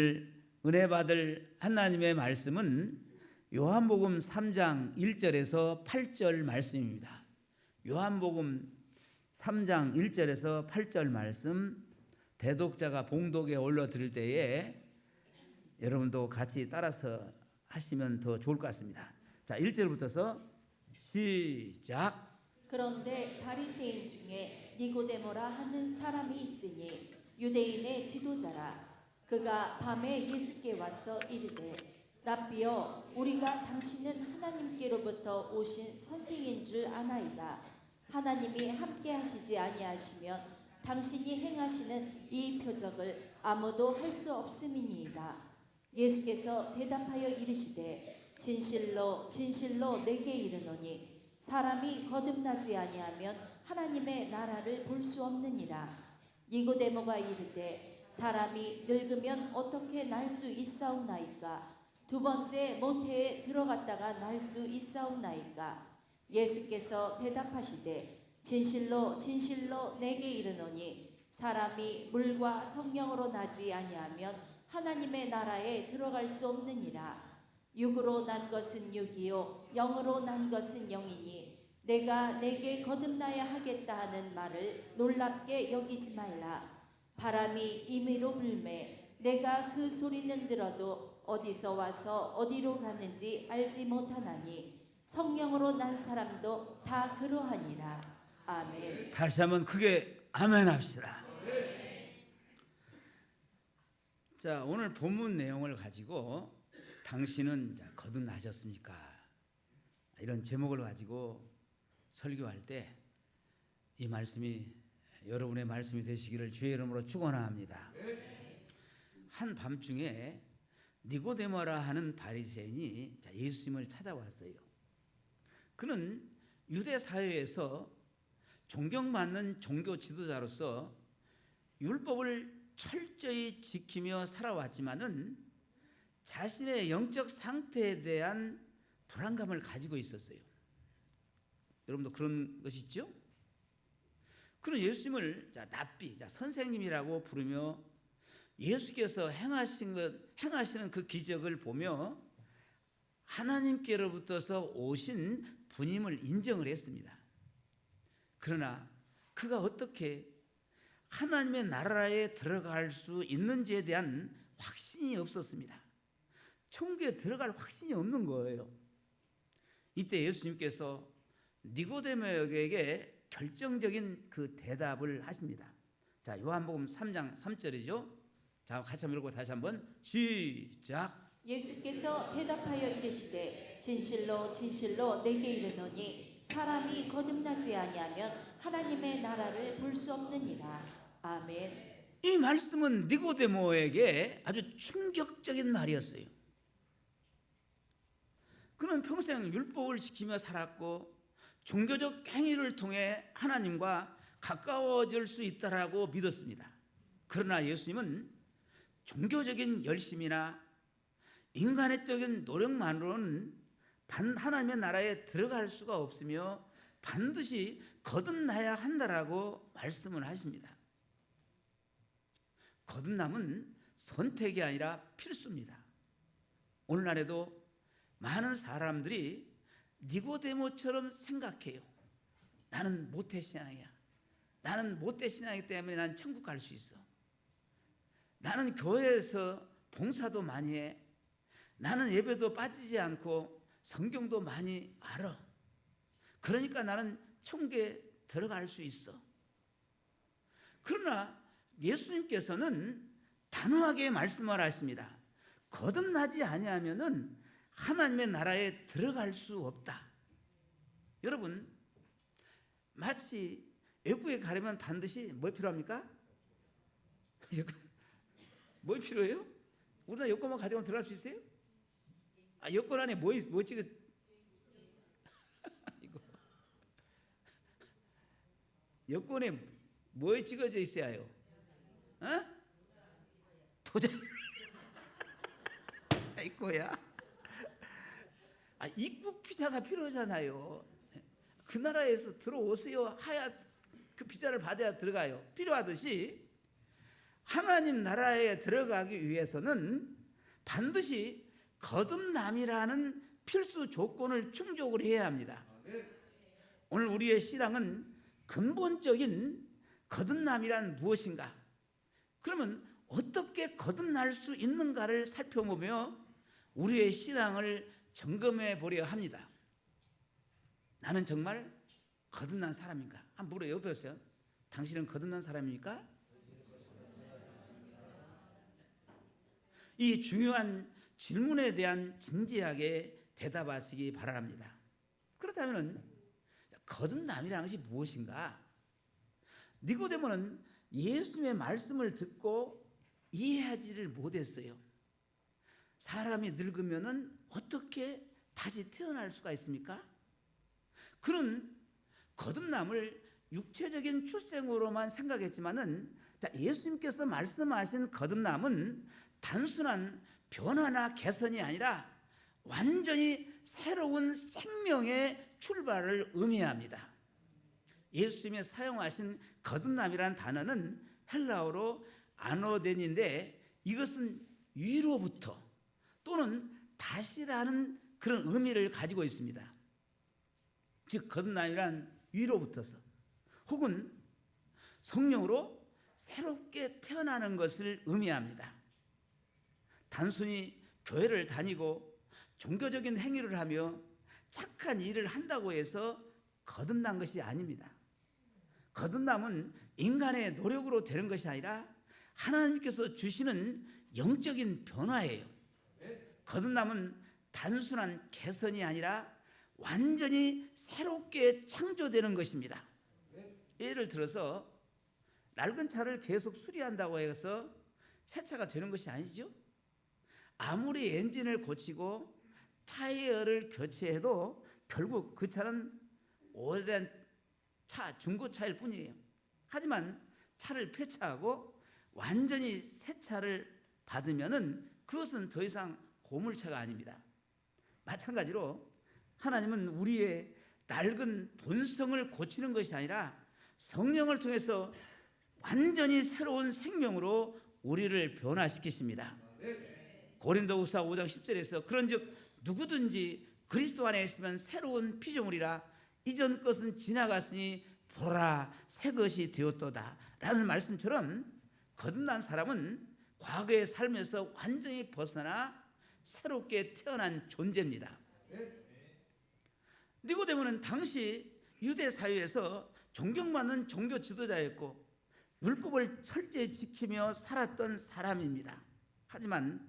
은혜 받을 하나님의 말씀은 요한복음 3장 1절에서 8절 말씀입니다. 요한복음 3장 1절에서 8절 말씀 대독자가 봉독에 올려 드릴 때에 여러분도 같이 따라서 하시면 더 좋을 것 같습니다. 자, 1절부터서 시작. 그런데 바리새인 중에 니고데모라 하는 사람이 있으니 유대인의 지도자라. 그가 밤에 예수께 와서 이르되 랍비여, 우리가 당신은 하나님께로부터 오신 선생인 줄 아나이다. 하나님이 함께 하시지 아니하시면 당신이 행하시는 이 표적을 아무도 할 수 없음이니이다. 예수께서 대답하여 이르시되 진실로 진실로 내게 이르노니 사람이 거듭나지 아니하면 하나님의 나라를 볼 수 없느니라. 니고데모가 이르되 사람이 늙으면 어떻게 날 수 있사옵나이까? 두 번째 모태에 들어갔다가 날 수 있사옵나이까? 예수께서 대답하시되 진실로 진실로 내게 이르노니 사람이 물과 성령으로 나지 아니하면 하나님의 나라에 들어갈 수 없느니라. 육으로 난 것은 육이요 영으로 난 것은 영이니 내가 내게 거듭나야 하겠다 하는 말을 놀랍게 여기지 말라. 바람이 임의로 불매 내가 그 소리는 들어도 어디서 와서 어디로 가는지 알지 못하나니 성령으로 난 사람도 다 그러하니라. 아멘. 다시 한번 크게 아멘 합시다. 자, 오늘 본문 내용을 가지고 당신은 거듭나셨습니까? 이런 제목을 가지고 설교할 때 이 말씀이 여러분의 말씀이 되시기를 주의 이름으로 축원합니다. 한밤중에 니고데모라 하는 바리새인이 예수님을 찾아왔어요. 그는 유대 사회에서 존경받는 종교 지도자로서 율법을 철저히 지키며 살아왔지만은 자신의 영적 상태에 대한 불안감을 가지고 있었어요. 여러분도 그런 것이 있죠? 그는 예수님을 랍비, 선생님이라고 부르며 예수께서 행하시는 그 기적을 보며 하나님께로부터서 오신 분임을 인정을 했습니다. 그러나 그가 어떻게 하나님의 나라에 들어갈 수 있는지에 대한 확신이 없었습니다. 천국에 들어갈 확신이 없는 거예요. 이때 예수님께서 니고데모에게 결정적인 그 대답을 하십니다. 자, 요한복음 3장 3절이죠. 자, 같이 한번 읽고 다시 한번 시작. 예수께서 대답하여 이르시되 진실로 진실로 내게 이르노니 사람이 거듭나지 아니하면 하나님의 나라를 볼 수 없느니라. 아멘. 이 말씀은 니고데모에게 아주 충격적인 말이었어요. 그는 평생 율법을 지키며 살았고 종교적 행위를 통해 하나님과 가까워질 수 있다라고 믿었습니다. 그러나 예수님은 종교적인 열심이나 인간적인 노력만으로는 하나님의 나라에 들어갈 수가 없으며 반드시 거듭나야 한다라고 말씀을 하십니다. 거듭남은 선택이 아니라 필수입니다. 오늘날에도 많은 사람들이 니고데모처럼 생각해요. 나는 모태신앙이야. 나는 모태신앙이기 때문에 난 천국 갈 수 있어. 나는 교회에서 봉사도 많이 해. 나는 예배도 빠지지 않고 성경도 많이 알아. 그러니까 나는 천국에 들어갈 수 있어. 그러나 예수님께서는 단호하게 말씀을 하십니다. 거듭나지 아니하면은 하나님의 나라에 들어갈 수 없다. 여러분, 마치 외국에 가려면 반드시 뭐 필요합니까? 뭐 필요해요? 우리나라 여권만 가져가면 들어갈 수 있어요? 여권 안에 뭐 찍어? 이거 여권에 뭐 찍어져 있어야 해요? 도장. 이거야. 입국 비자가 필요하잖아요. 그 나라에서 들어오세요 하야 그 비자를 받아야 들어가요. 필요하듯이 하나님 나라에 들어가기 위해서는 반드시 거듭남이라는 필수 조건을 충족을 해야 합니다. 오늘 우리의 신앙은 근본적인 거듭남이란 무엇인가? 그러면 어떻게 거듭날 수 있는가를 살펴보며 우리의 신앙을 점검해 보려 합니다. 나는 정말 거듭난 사람인가? 한번 물어 여보세요. 당신은 거듭난 사람입니까? 이 중요한 질문에 대한 진지하게 대답하시기 바랍니다. 그렇다면 거듭남이라는 것이 무엇인가? 니고데모는 예수님의 말씀을 듣고 이해하지를 못했어요. 사람이 늙으면은 어떻게 다시 태어날 수가 있습니까? 그는 거듭남을 육체적인 출생으로만 생각했지만은, 자, 예수님께서 말씀하신 거듭남은 단순한 변화나 개선이 아니라 완전히 새로운 생명의 출발을 의미합니다. 예수님이 사용하신 거듭남이라는 단어는 헬라어로 아노덴인데, 이것은 위로부터 또는 다시라는 그런 의미를 가지고 있습니다. 즉 거듭남이란 위로부터서 혹은 성령으로 새롭게 태어나는 것을 의미합니다. 단순히 교회를 다니고 종교적인 행위를 하며 착한 일을 한다고 해서 거듭난 것이 아닙니다. 거듭남은 인간의 노력으로 되는 것이 아니라 하나님께서 주시는 영적인 변화예요. 거듭남은 단순한 개선이 아니라 완전히 새롭게 창조되는 것입니다. 예를 들어서 낡은 차를 계속 수리한다고 해서 새 차가 되는 것이 아니죠. 아무리 엔진을 고치고 타이어를 교체해도 결국 그 차는 오래된 차, 중고차일 뿐이에요. 하지만 차를 폐차하고 완전히 새 차를 받으면은 그것은 더 이상 고물차가 아닙니다. 마찬가지로 하나님은 우리의 낡은 본성을 고치는 것이 아니라 성령을 통해서 완전히 새로운 생명으로 우리를 변화시키십니다. 고린도후서 5장 10절에서 그런즉 누구든지 그리스도 안에 있으면 새로운 피조물이라 이전 것은 지나갔으니 보라 새 것이 되었도다 라는 말씀처럼 거듭난 사람은 과거의 삶에서 완전히 벗어나 새롭게 태어난 존재입니다. 니고데모는 당시 유대 사회에서 존경받는 종교 지도자였고 율법을 철저히 지키며 살았던 사람입니다. 하지만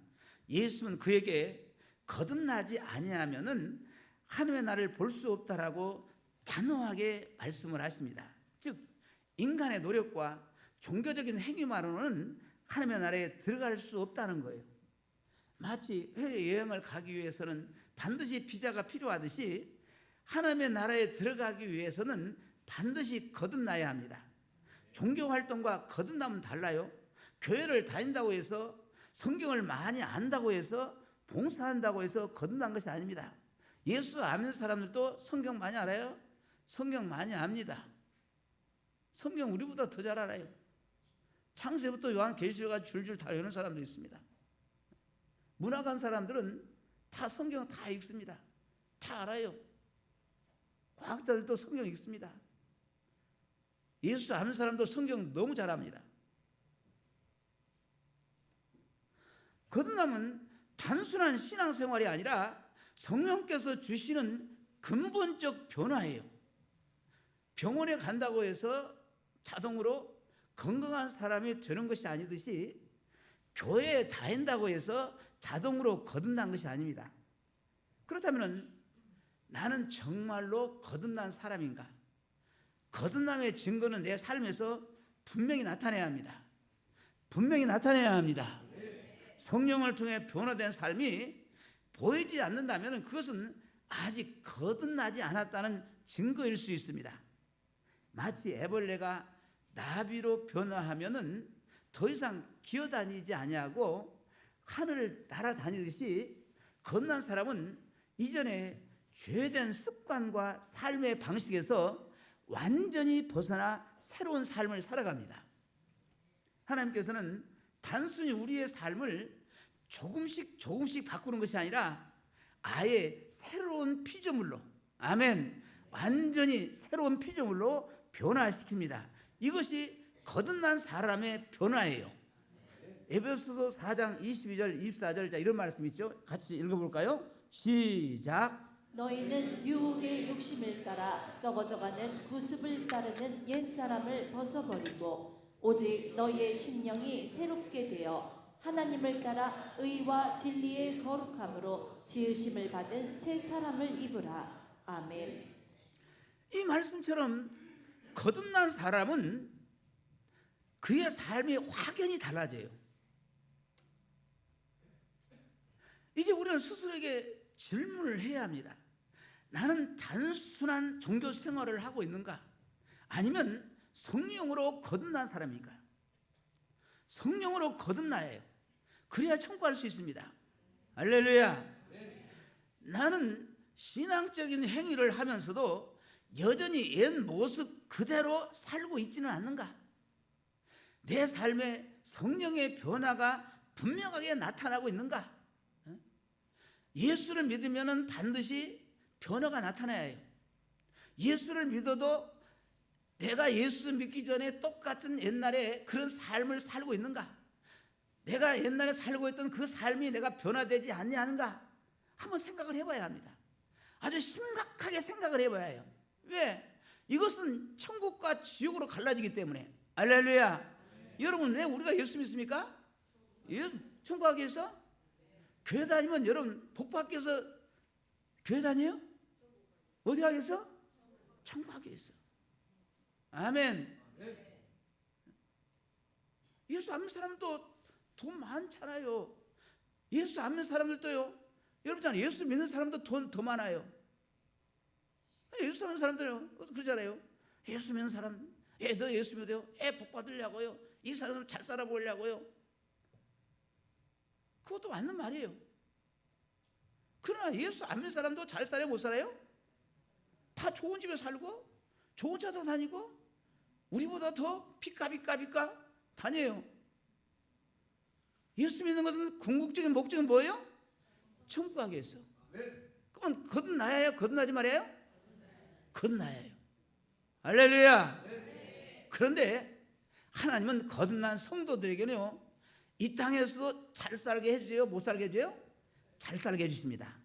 예수는 그에게 거듭나지 아니하면은 하나님의 나라를 볼 수 없다라고 단호하게 말씀을 하십니다. 즉 인간의 노력과 종교적인 행위만으로는 하나님의 나라에 들어갈 수 없다는 거예요. 마치 해외여행을 가기 위해서는 반드시 비자가 필요하듯이 하나님의 나라에 들어가기 위해서는 반드시 거듭나야 합니다. 종교활동과 거듭남은 달라요. 교회를 다닌다고 해서 성경을 많이 안다고 해서 봉사한다고 해서 거듭난 것이 아닙니다. 예수 아는 사람들도 성경 많이 알아요? 성경 많이 압니다. 성경 우리보다 더 잘 알아요. 창세부터 요한계시록까지 줄줄 다 외우는 사람도 있습니다. 문학한 사람들은 다 성경 다 읽습니다. 다 알아요. 과학자들도 성경 읽습니다. 예수 아는 사람도 성경 너무 잘 압니다. 거듭남은 단순한 신앙생활이 아니라 성령께서 주시는 근본적 변화예요. 병원에 간다고 해서 자동으로 건강한 사람이 되는 것이 아니듯이 교회에 다닌다고 해서 자동으로 거듭난 것이 아닙니다. 그렇다면 나는 정말로 거듭난 사람인가? 거듭남의 증거는 내 삶에서 분명히 나타내야 합니다. 분명히 나타내야 합니다. 성령을 통해 변화된 삶이 보이지 않는다면 그것은 아직 거듭나지 않았다는 증거일 수 있습니다. 마치 애벌레가 나비로 변화하면은 더 이상 기어다니지 아니하고 하늘을 날아다니듯이 거듭난 사람은 이전에 죄된 습관과 삶의 방식에서 완전히 벗어나 새로운 삶을 살아갑니다. 하나님께서는 단순히 우리의 삶을 조금씩 바꾸는 것이 아니라 아예 새로운 피조물로, 아멘, 완전히 새로운 피조물로 변화시킵니다. 이것이 거듭난 사람의 변화예요. 에베소서 4장 22절 24절, 자, 이런 말씀 있죠. 같이 읽어볼까요? 시작. 너희는 유혹의 욕심을 따라 썩어져가는 구습을 따르는 옛사람을 벗어버리고 오직 너희의 심령이 새롭게 되어 하나님을 따라 의와 진리의 거룩함으로 지으심을 받은 새 사람을 입으라. 아멘. 이 말씀처럼 거듭난 사람은 그의 삶이 확연히 달라져요. 이제 우리는 스스로에게 질문을 해야 합니다. 나는 단순한 종교 생활을 하고 있는가? 아니면 성령으로 거듭난 사람인가요? 성령으로 거듭나야 해요. 그래야 천국할 수 있습니다. 할렐루야. 나는 신앙적인 행위를 하면서도 여전히 옛 모습 그대로 살고 있지는 않는가? 내 삶에 성령의 변화가 분명하게 나타나고 있는가? 예수를 믿으면 반드시 변화가 나타나야 해요. 예수를 믿어도 내가 예수 믿기 전에 똑같은 옛날에 그런 삶을 살고 있는가? 내가 옛날에 살고 있던 그 삶이 내가 변화되지 않느냐 한번 생각을 해봐야 합니다. 아주 심각하게 생각을 해봐야 해요. 왜? 이것은 천국과 지옥으로 갈라지기 때문에. 할렐루야. 여러분, 왜 우리가 예수 믿습니까? 천국 가기 위해서? 교회 다니면 여러분 복 받기 위해서 교회 다녀요? 어디 가기 위해서? 천국 가기 위해서. 아멘. 예수 안 믿는 사람도 돈 많잖아요. 예수 안 믿는 사람들도요. 여러분, 예수 믿는 사람도 돈 더 많아요. 예수 믿는 사람들요 그러잖아요. 예수 믿는 사람, 너 예수 믿어요? 복 받으려고요. 이 사람 잘 살아보려고요. 그것도 맞는 말이에요. 그러나 예수 안 믿는 사람도 잘 살아요, 못 살아요? 다 좋은 집에 살고 좋은 차도 다니고 우리보다 더 피카피카 다녀요. 예수 믿는 것은 궁극적인 목적은 뭐예요? 천국 가기 위해서. 그러면 거듭나야 해요? 거듭나지 말아요? 거듭나야 해요. 할렐루야. 그런데 하나님은 거듭난 성도들에게는요, 이 땅에서도 잘 살게 해주세요? 못 살게 해줘요? 잘 살게 해주십니다.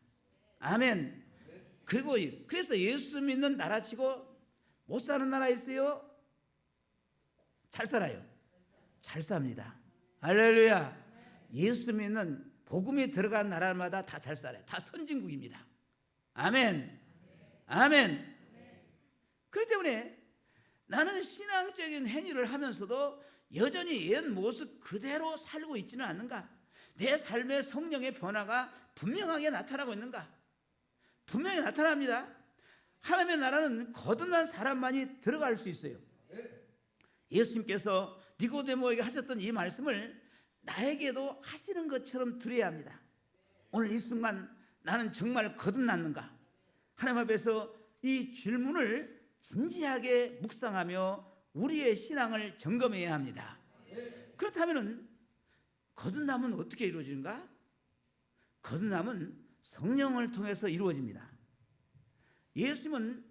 아멘. 그리고 그래서 예수 믿는 나라치고 못 사는 나라 있어요? 잘 살아요. 잘 삽니다. 할렐루야. 예수 믿는 복음이 들어간 나라마다 다 잘 살아요. 다 선진국입니다. 아멘. 아멘. 그렇기 때문에 나는 신앙적인 행위를 하면서도 여전히 옛 모습 그대로 살고 있지는 않는가? 내 삶의 성령의 변화가 분명하게 나타나고 있는가? 분명히 나타납니다. 하나님의 나라는 거듭난 사람만이 들어갈 수 있어요. 예수님께서 니고데모에게 하셨던 이 말씀을 나에게도 하시는 것처럼 들어야 합니다. 오늘 이 순간 나는 정말 거듭났는가? 하나님 앞에서 이 질문을 진지하게 묵상하며 우리의 신앙을 점검해야 합니다. 그렇다면 거듭남은 어떻게 이루어지는가? 거듭남은 성령을 통해서 이루어집니다. 예수님은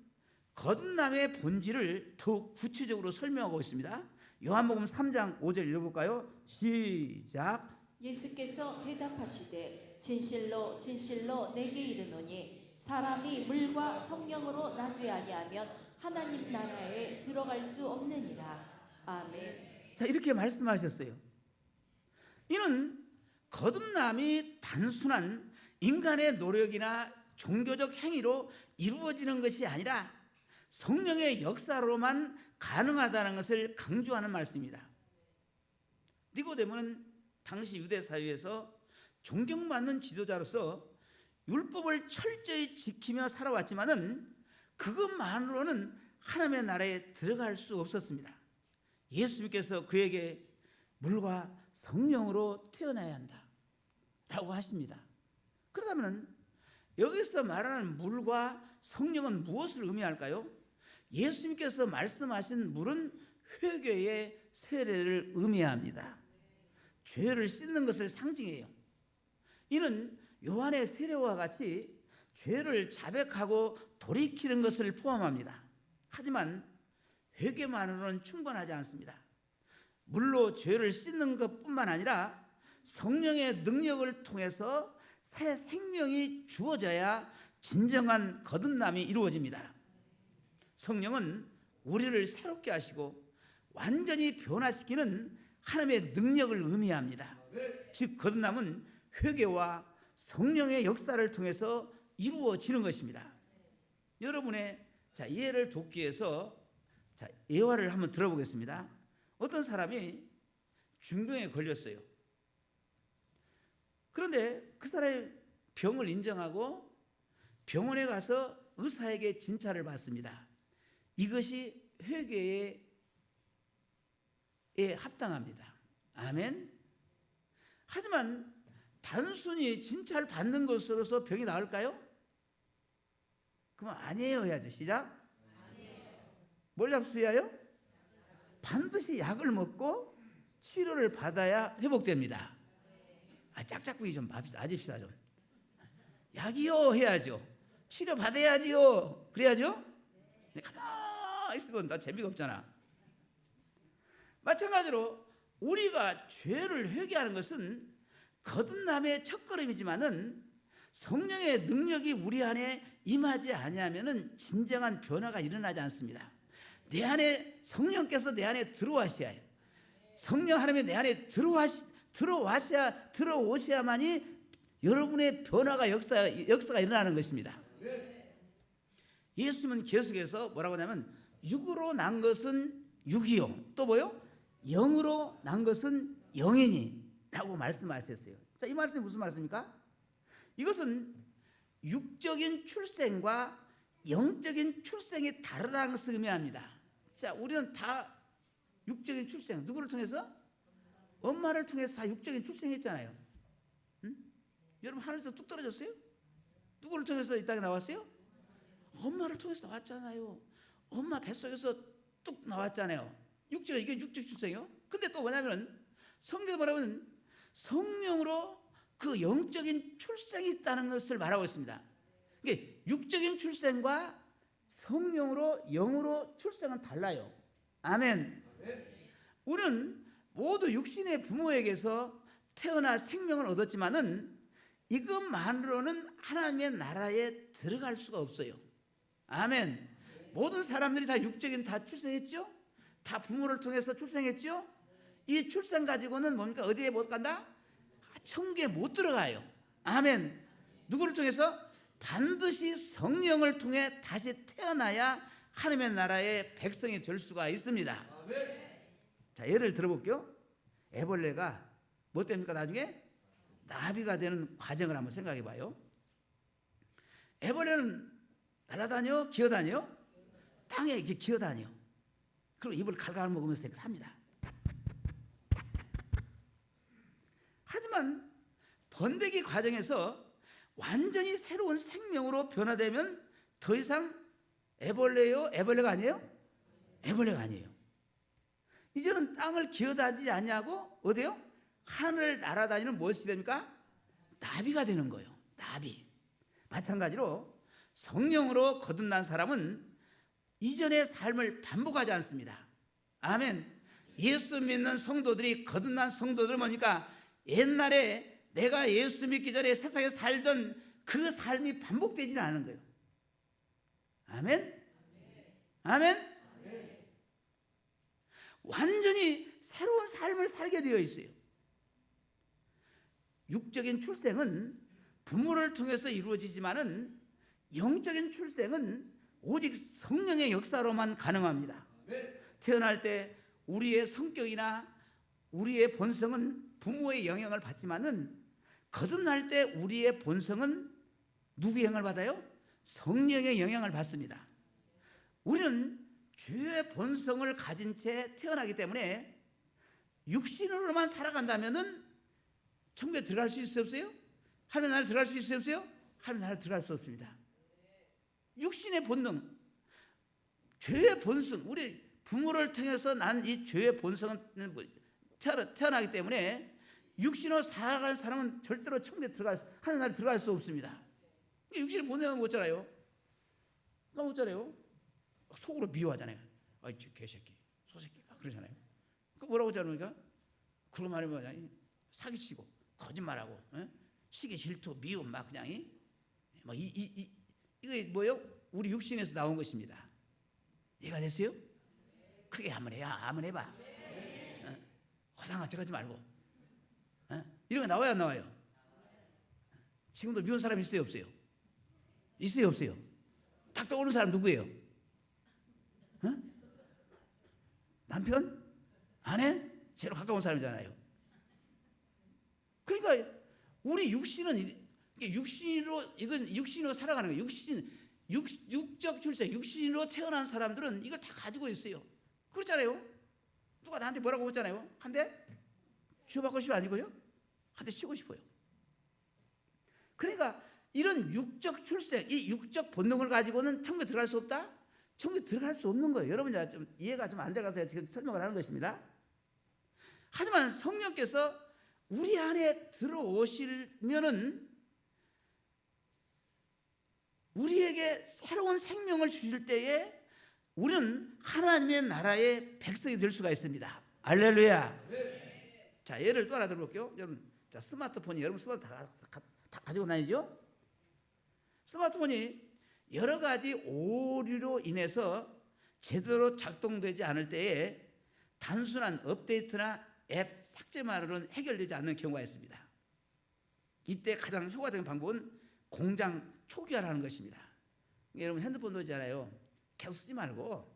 거듭남의 본질을 더욱 구체적으로 설명하고 있습니다. 요한복음 3장 5절 읽어볼까요? 시작. 예수께서 대답하시되 진실로 진실로 내게 이르노니 사람이 물과 성령으로 나지 아니하면 하나님 나라에 들어갈 수 없느니라. 아멘. 자, 이렇게 말씀하셨어요. 이는 거듭남이 단순한 인간의 노력이나 종교적 행위로 이루어지는 것이 아니라 성령의 역사로만 가능하다는 것을 강조하는 말씀입니다. 니고데모는 당시 유대 사회에서 존경받는 지도자로서 율법을 철저히 지키며 살아왔지만은 그것만으로는 하나님의 나라에 들어갈 수 없었습니다. 예수님께서 그에게 물과 성령으로 태어나야 한다 라고 하십니다. 그렇다면 여기서 말하는 물과 성령은 무엇을 의미할까요? 예수님께서 말씀하신 물은 회개의 세례를 의미합니다. 죄를 씻는 것을 상징해요. 이는 요한의 세례와 같이 죄를 자백하고 돌이키는 것을 포함합니다. 하지만 회개만으로는 충분하지 않습니다. 물로 죄를 씻는 것뿐만 아니라 성령의 능력을 통해서 새 생명이 주어져야 진정한 거듭남이 이루어집니다. 성령은 우리를 새롭게 하시고 완전히 변화시키는 하나님의 능력을 의미합니다. 즉 거듭남은 회개와 성령의 역사를 통해서 이루어지는 것입니다. 여러분의 이해를 돕기 위해서 예화를 한번 들어보겠습니다. 어떤 사람이 중병에 걸렸어요. 그런데 그 사람의 병을 인정하고 병원에 가서 의사에게 진찰을 받습니다. 이것이 회개에 합당합니다. 아멘. 하지만 단순히 진찰 받는 것으로서 병이 나을까요? 그럼 아니에요 해야죠. 시작. 뭘 잡수야요? 반드시 약을 먹고 치료를 받아야 회복됩니다. 짝짝꿍이 좀 아집시다 좀. 약이요 해야죠. 치료 받아야지요. 그래야죠. 가만히 있으면 나 재미가 없잖아. 마찬가지로 우리가 죄를 회개하는 것은 거듭남의 첫걸음이지만은 성령의 능력이 우리 안에 임하지 아니하면은 진정한 변화가 일어나지 않습니다. 내 안에 성령께서 내 안에 들어와셔야 해요. 성령 하나님이 내 안에 들어오셔야만이 여러분의 변화가 역사가 일어나는 것입니다. 예수님은 계속해서 뭐라고 하냐면 육으로 난 것은 육이요. 또 뭐요? 영으로 난 것은 영이니 라고 말씀하셨어요. 자, 이 말씀이 무슨 말씀입니까? 이것은 육적인 출생과 영적인 출생이 다르다는 것을 의미합니다. 자, 우리는 다 육적인 출생, 누구를 통해서? 엄마를 통해서 다 육적인 출생했잖아요. 응? 여러분 하늘에서 뚝 떨어졌어요? 누구를 통해서 이 땅에 나왔어요? 엄마를 통해서 나왔잖아요. 엄마 뱃속에서 뚝 나왔잖아요. 이게 육적 출생이요. 근데 또 뭐냐면 성경에 뭐라면 성령으로 그 영적인 출생이 있다는 것을 말하고 있습니다. 이게 육적인 출생과 성령으로 영으로 출생은 달라요. 아멘. 우리는 모두 육신의 부모에게서 태어나 생명을 얻었지만은 이것만으로는 하나님의 나라에 들어갈 수가 없어요. 아멘. 모든 사람들이 다 육적인 다 출생했죠? 다 부모를 통해서 출생했죠? 이 출생 가지고는 뭡니까? 어디에 못 간다? 천국에 못 들어가요. 아멘. 누구를 통해서? 반드시 성령을 통해 다시 태어나야 하나님의 나라의 백성이 될 수가 있습니다. 아멘. 자, 예를 들어볼게요. 애벌레가 뭐 됩니까? 나중에 나비가 되는 과정을 한번 생각해 봐요. 애벌레는 날아다녀? 기어다녀? 땅에 이렇게 기어다녀. 그리고 입을 갈갈 먹으면서 삽니다. 하지만 번데기 과정에서 완전히 새로운 생명으로 변화되면 더 이상 애벌레요? 애벌레가 아니에요? 애벌레가 아니에요. 이제는 땅을 기어다니지 않냐고 어디요? 하늘 날아다니는 무엇이 됩니까? 나비가 되는 거예요. 나비. 마찬가지로 성령으로 거듭난 사람은 이전의 삶을 반복하지 않습니다. 아멘. 예수 믿는 성도들이 거듭난 성도들은 뭡니까? 옛날에 내가 예수 믿기 전에 세상에 살던 그 삶이 반복되지는 않은 거예요. 아멘. 아멘. 완전히 새로운 삶을 살게 되어 있어요. 육적인 출생은 부모를 통해서 이루어지지만은 영적인 출생은 오직 성령의 역사로만 가능합니다. 태어날 때 우리의 성격이나 우리의 본성은 부모의 영향을 받지만은 거듭날 때 우리의 본성은 누구의 영향을 받아요? 성령의 영향을 받습니다. 우리는 죄의 본성을 가진 채 태어나기 때문에 육신으로만 살아간다면은 천국에 들어갈 수 있어요, 없어요? 하나님 나라에 들어갈 수 있어요, 없어요? 하나님 나라에 들어갈 수 없습니다. 육신의 본능, 죄의 본성, 우리 부모를 통해서 난 이 죄의 본성은 태어나기 때문에 육신으로 살아가는 사람은 절대로 천국에 하는 날 들어갈 수 없습니다. 육신의 본능은 못잖아요. 못잖아요. 속으로 미워하잖아요. 아이 개새끼, 소새끼 그러잖아요. 그 뭐라고 하잖아요. 그런 말이 뭐냐? 사기치고 거짓말하고, 시기 질투, 미움 막 그냥 이거 뭐요? 우리 육신에서 나온 것입니다. 이해가 됐어요? 크게 한번 해야 한번 해봐. 허상한 척하지 말고. 이런 거 나와요, 안 나와요? 지금도 미운 사람 있어요, 없어요? 있어요, 없어요? 딱 떠오르는 사람 누구예요? 남편? 아내? 제일 가까운 사람이잖아요. 그러니까 우리 육신은 이건 육신으로 살아가는 거예요. 육적 출세, 육신으로 태어난 사람들은 이걸 다 가지고 있어요. 그렇잖아요. 누가 나한테 뭐라고 했잖아요. 한 대 쥐어받고 싶어 아니고요. 한 대 치고 싶어요. 그러니까 이런 육적 출세, 이 육적 본능을 가지고는 천국에 들어갈 수 없다? 천국에 들어갈 수 없는 거예요. 여러분 좀 이해가 좀 안 들어가서 지금 설명을 하는 것입니다. 하지만 성령께서 우리 안에 들어오시면은 우리에게 새로운 생명을 주실 때에 우리는 하나님의 나라의 백성이 될 수가 있습니다. 할렐루야. 자, 예를 또 하나 들어볼게요. 여러분, 자, 스마트폰이 여러분 스마트폰 다 가지고 다니죠? 스마트폰이 여러 가지 오류로 인해서 제대로 작동되지 않을 때에 단순한 업데이트나 앱 삭제만으로는 해결되지 않는 경우가 있습니다. 이때 가장 효과적인 방법은 공장 초기화라는 것입니다. 여러분 핸드폰도 있잖아요. 계속 쓰지 말고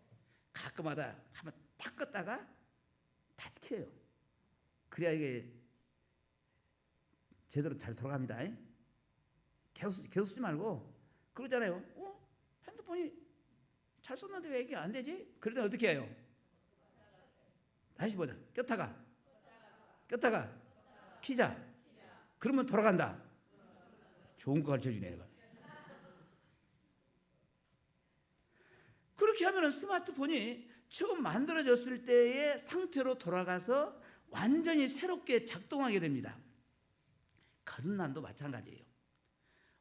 가끔마다 한번 딱 껐다가 다시 켜요. 그래야 이게 제대로 잘 돌아갑니다. 계속 쓰지 말고 그러잖아요. 핸드폰이 잘 썼는데 왜 이게 안 되지? 그러다 어떻게 해요? 다시 보자. 꼈다가 키자. 그러면 돌아간다. 좋은 거 가르쳐주네 내가. 그렇게 하면 스마트폰이 처음 만들어졌을 때의 상태로 돌아가서 완전히 새롭게 작동하게 됩니다. 거듭남도 마찬가지예요.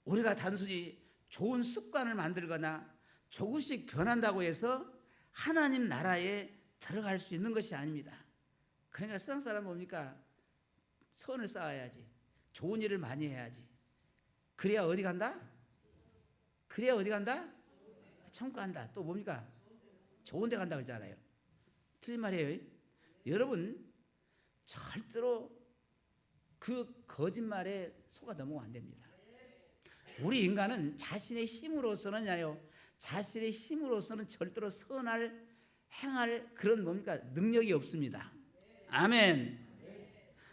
우리가 단순히 좋은 습관을 만들거나 조금씩 변한다고 해서 하나님 나라에 들어갈 수 있는 것이 아닙니다. 그러니까 세상 사람 뭡니까? 선을 쌓아야지. 좋은 일을 많이 해야지. 그래야 어디 간다? 천국 간다. 또 뭡니까? 좋은 데 간다 그러잖아요. 틀린 말이에요. 여러분 절대로 그 거짓말에 속아 넘어가면 안 됩니다. 우리 인간은 자신의 힘으로서는 절대로 선할 행할 그런 뭡니까? 능력이 없습니다. 아멘.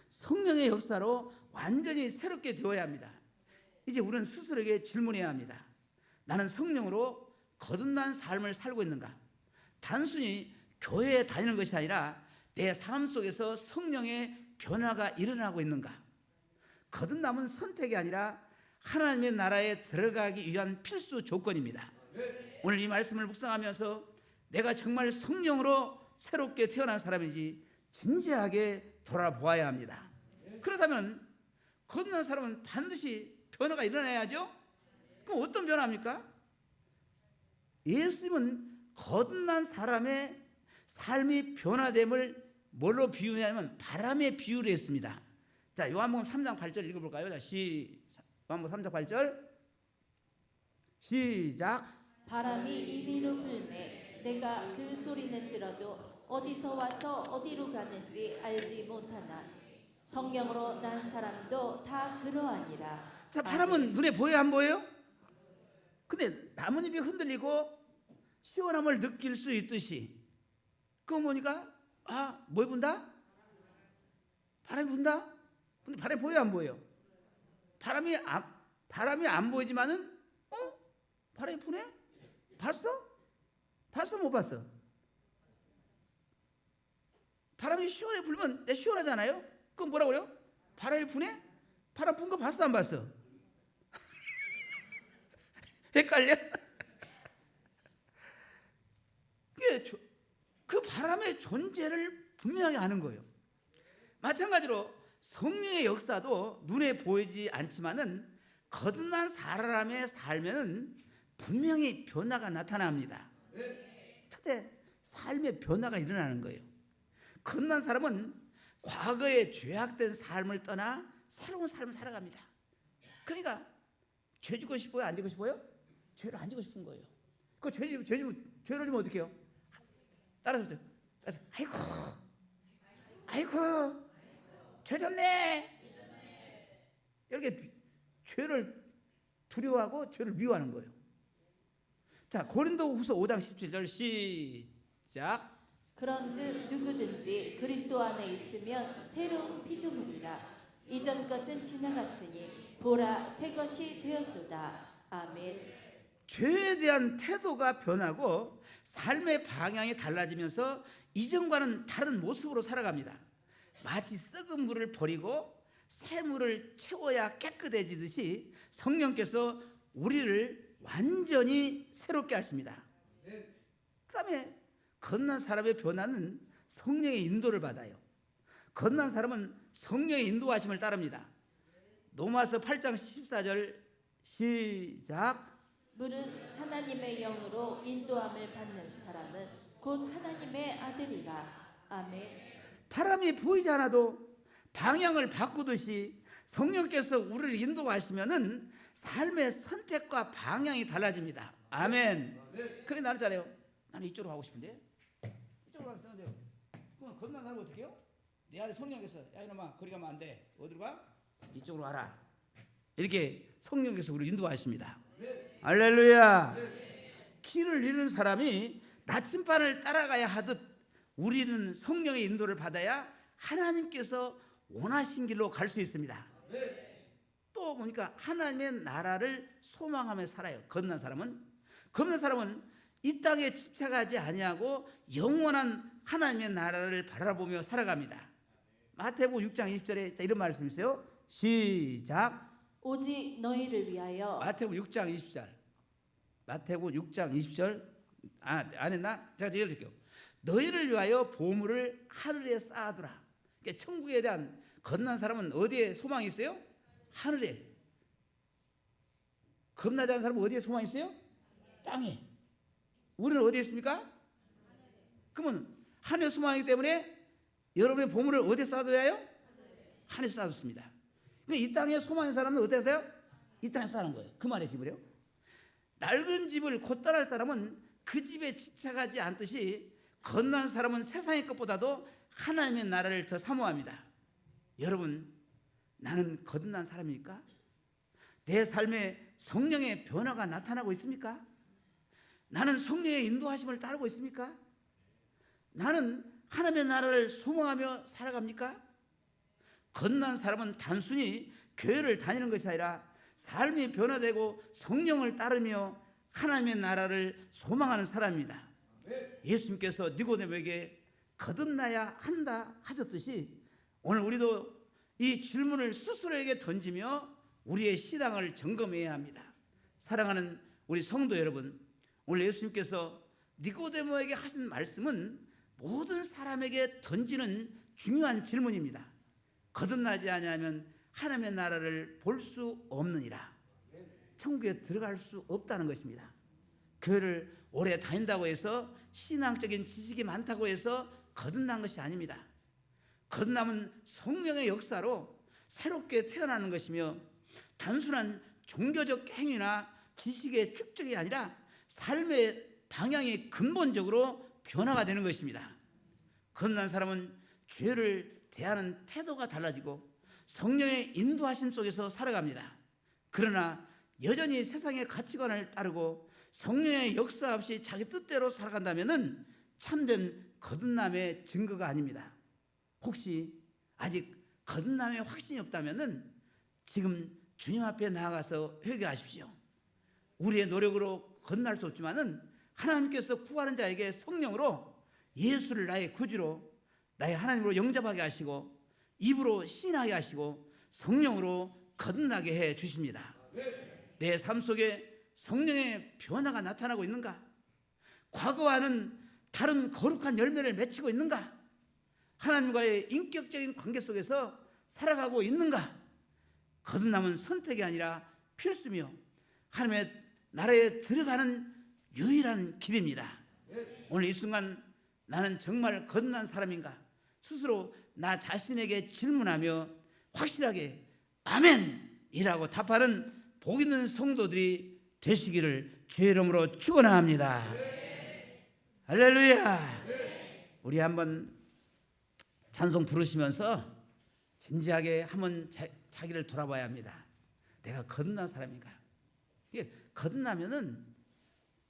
성령의 역사로 완전히 새롭게 되어야 합니다. 이제 우리는 스스로에게 질문해야 합니다. 나는 성령으로 거듭난 삶을 살고 있는가? 단순히 교회에 다니는 것이 아니라 내 삶 속에서 성령의 변화가 일어나고 있는가? 거듭남은 선택이 아니라 하나님의 나라에 들어가기 위한 필수 조건입니다. 오늘 이 말씀을 묵상하면서 내가 정말 성령으로 새롭게 태어난 사람인지 진지하게 돌아보아야 합니다. 그렇다면 거듭난 사람은 반드시 변화가 일어나야죠. 그럼 어떤 변화입니까? 예수님은 거듭난 사람의 삶이 변화됨을 뭘로 비유하냐면 바람의 비유를 했습니다. 자, 요한복음 3장 8절 읽어볼까요? 자, 요한복음 3장 8절 시작. 바람이 이리로 불매 내가 그 소리는 들어도 어디서 와서 어디로 가는지 알지 못하나 성령으로 난 사람도 다 그러하니라. 자, 바람은 눈에 보여요, 안 보여요? 근데 나뭇잎이 흔들리고 시원함을 느낄 수 있듯이 그거 뭐니까? 뭐 분다? 바람이 분다? 근데 바람이 보여요, 안 보여요? 바람이 안 보이지만은 바람이 부네? 봤어? 못 봤어? 바람이 시원해 불면 내 시원하잖아요? 그럼 뭐라고 그래요? 바람이 부네? 바람 분 거 봤어, 안 봤어? 헷갈려? 그 바람의 존재를 분명하게 아는 거예요. 마찬가지로 성령의 역사도 눈에 보이지 않지만은 거듭난 사람의 삶에는 분명히 변화가 나타납니다. 첫째, 삶의 변화가 일어나는 거예요. 거듭난 사람은 과거의 죄악된 삶을 떠나 새로운 삶을 살아갑니다. 그러니까 죄 지고 싶어요? 안 지고 싶어요? 죄를 안 지고 싶은 거예요. 그 죄를 지면 어떻게 해요? 따라서 아이고 죄 졌네. 이렇게 죄를 두려워하고 죄를 미워하는 거예요. 자, 고린도후서 5장 17절 시작. 그런즉 누구든지 그리스도 안에 있으면 새로운 피조물이라. 이전 것은 지나갔으니 보라 새 것이 되었도다. 아멘. 죄에 대한 태도가 변하고 삶의 방향이 달라지면서 이전과는 다른 모습으로 살아갑니다. 마치 썩은 물을 버리고 새 물을 채워야 깨끗해지듯이 성령께서 우리를 완전히 새롭게 하십니다. 그 다음에 거듭난 사람의 변화는 성령의 인도를 받아요. 거듭난 사람은 성령의 인도하심을 따릅니다. 로마서 8장 14절 시작. 물은 하나님의 영으로 인도함을 받는 사람은 곧 하나님의 아들이라. 아멘. 바람이 보이지 않아도 방향을 바꾸듯이 성령께서 우리를 인도하시면은 삶의 선택과 방향이 달라집니다. 아멘. 그래 나는 잘해요. 나는 이쪽으로 가고 싶은데 이쪽으로 가서 되는데요. 그럼 거듭난 사람은 어떻게 해요? 내 안에 성령께서 야 이놈아 거기 가면 안 돼. 어디로 가? 이쪽으로 와라. 이렇게 성령께서 우리를 인도하십니다. 할렐루야. 길을 잃은 사람이 나침반을 따라가야 하듯 우리는 성령의 인도를 받아야 하나님께서 원하신 길로 갈 수 있습니다. 또 보니까 하나님의 나라를 소망하며 살아요. 거듭난 사람은 이 땅에 집착하지 아니하고 영원한 하나님의 나라를 바라보며 살아갑니다. 마태복음 6장 20절에 이런 말씀이 있어요. 시작. 오직 너희를 위하여. 마태복음 6장 20절. 마태복음 6장 20절. 안 했나? 제가 읽을게요. 너희를 위하여 보물을 하늘에 쌓아두라. 그러니까 천국에 대한 거듭난 사람은 어디에 소망이 있어요? 하늘에. 겁나지 않은 사람은 어디에 소망이 있어요? 땅에. 우리는 어디에 있습니까? 그러면 하늘에 소망이기 때문에 여러분의 보물을 어디에 쌓아둬야 해요? 하늘에 쌓아뒀습니다. 그러니까 이 땅에 소망인 사람은 어디에 사요? 이 땅에 사는 거예요. 그 말에 집을요. 낡은 집을 곧 떠날 사람은 그 집에 집착하지 않듯이 거듭난 사람은 세상의 것보다도 하나님의 나라를 더 사모합니다. 여러분, 나는 거듭난 사람입니까? 내 삶에 성령의 변화가 나타나고 있습니까? 나는 성령의 인도하심을 따르고 있습니까? 나는 하나님의 나라를 소망하며 살아갑니까? 거듭난 사람은 단순히 교회를 다니는 것이 아니라 삶이 변화되고 성령을 따르며 하나님의 나라를 소망하는 사람입니다. 예수님께서 니고데모에게 거듭나야 한다 하셨듯이 오늘 우리도 이 질문을 스스로에게 던지며 우리의 신앙을 점검해야 합니다. 사랑하는 우리 성도 여러분, 오늘 예수님께서 니고데모에게 하신 말씀은 모든 사람에게 던지는 중요한 질문입니다. 거듭나지 아니하면 하나님의 나라를 볼 수 없느니라. 천국에 들어갈 수 없다는 것입니다. 교회를 오래 다닌다고 해서 신앙적인 지식이 많다고 해서 거듭난 것이 아닙니다. 거듭남은 성령의 역사로 새롭게 태어나는 것이며 단순한 종교적 행위나 지식의 축적이 아니라 삶의 방향이 근본적으로 변화가 되는 것입니다. 거듭난 사람은 죄를 대하는 태도가 달라지고 성령의 인도하심 속에서 살아갑니다. 그러나 여전히 세상의 가치관을 따르고 성령의 역사 없이 자기 뜻대로 살아간다면 참된 거듭남의 증거가 아닙니다. 혹시 아직 거듭남의 확신이 없다면 지금 주님 앞에 나아가서 회개하십시오. 우리의 노력으로 거듭날 수 없지만 하나님께서 구하는 자에게 성령으로 예수를 나의 구주로 나의 하나님으로 영접하게 하시고 입으로 시인하게 하시고 성령으로 거듭나게 해 주십니다. 내 삶 속에 성령의 변화가 나타나고 있는가? 과거와는 다른 거룩한 열매를 맺히고 있는가? 하나님과의 인격적인 관계 속에서 살아가고 있는가? 거듭남은 선택이 아니라 필수며 하나님의 나라에 들어가는 유일한 길입니다. 오늘 이 순간 나는 정말 거듭난 사람인가? 스스로 나 자신에게 질문하며 확실하게 아멘이라고 답하는 복 있는 성도들이 되시기를 주의 이름으로 축원합니다. 할렐루야. 우리 한번 찬송 부르시면서 진지하게 한번 자기를 돌아봐야 합니다. 내가 거듭난 사람인가? 이게 거듭나면은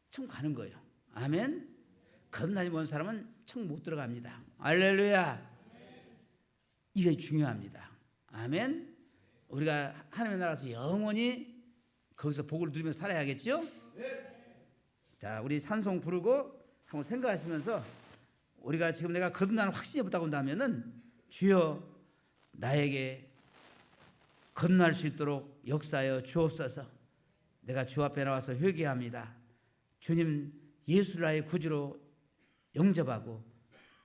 천국 가는 거예요. 아멘. 거듭나지 못한 사람은 천국 못 들어갑니다. 할렐루야. 이게 중요합니다. 아멘. 우리가 하나님의 나라에서 영원히 거기서 복을 누리면서 살아야겠죠? 자, 우리 찬송 부르고 한번 생각하시면서 우리가 지금 내가 거듭나는 확신이 없다고 한다면은 주여 나에게 거듭날 수 있도록 역사하여 주옵소서. 내가 주 앞에 나와서 회개합니다. 주님 예수를 나의 구주로 영접하고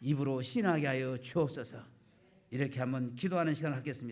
입으로 신하게 하여 주옵소서. 이렇게 한번 기도하는 시간을 갖겠습니다.